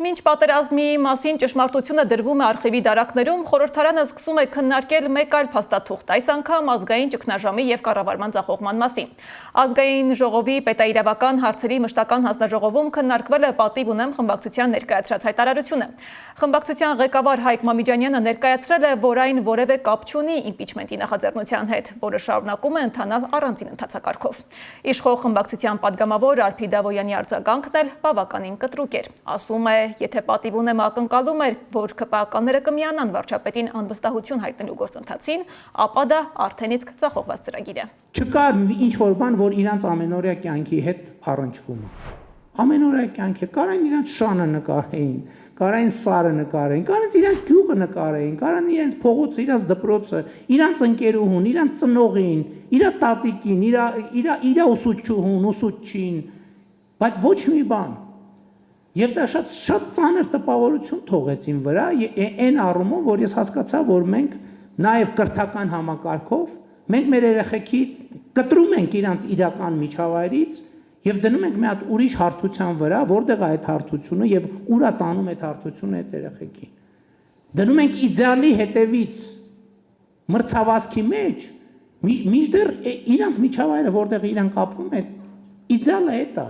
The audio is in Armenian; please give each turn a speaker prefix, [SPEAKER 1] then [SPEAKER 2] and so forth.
[SPEAKER 1] Մինչ պատերազմի մասին ճշմարտությունը դրվում է արխիվի դարակներում, խորհրդարանը սկսում է քննարկել մեկ այլ փաստաթուղթ, այս անգամ ազգային ճգնաժամի եւ կառավարման ձախողման մասին։ Ազգային ժողովի պետաիրավական հարցերի մշտական հանձնաժողովում քննարկվել է պատիվ ունեմ խմբակցության ներկայացրած հայտարարությունը։ Խմբակցության ղեկավար Հայկ Մամիջանյանը ներկայացրել է, որ այն որևէ կապ չունի իմպիչմենտի նախաձեռնության հետ, որը շարունակում է ընթանալ առանձին ընթացակարգով։ Իշխող խմբակցության падգամավոր Արփի Դավոյանի արձագանքն էլ բավականին կտրուկ էր, ասում է, եթե պատիվ ունեմ ակնկալում էր, որ ԿՊԱ-ականները կմիանան վարչապետին անվստահություն հայտնելու գործընթացին, ապա դա արդեն իսկ ձախողված ծրագիր է։
[SPEAKER 2] Չկա ինչ-որ բան, որ իրանց ամենօրյա կյանքի հետ առնչվում է։ Ամենօրյա կյանքի կարան իրանց շանը նկարեին, կարան սարը նկարեին, կարան իրանց գյուղը նկարեին, կարան իրենց փողոցը, իրանց դպրոցը, իրանց ընկերուհուն, իրանց ծնողին, իր տատիկին, իր ուսուցչուհուն, ուսուցչին, բայց ոչ մի բան։ Եվ դա շատ ծանր տպավորություն թողեց իմ վրա, այն առումով, որ ես հասկացա, որ մենք նաև կրթական համակարգով, մենք մեր երեխեքի կտրում ենք իրանց իրական միջավայրից եւ դնում ենք մի հատ ուրիշ հարթության վրա, որտեղ է այդ հարթությունը եւ ուրա տանում այդ հարթությունը այդ երեխեքին։ Դնում ենք իդեալի հետևից մրցավազքի մեջ, մինչդեռ իրանց միջավայրը, որտեղ իրանք ապրում են, իդեալը է դա։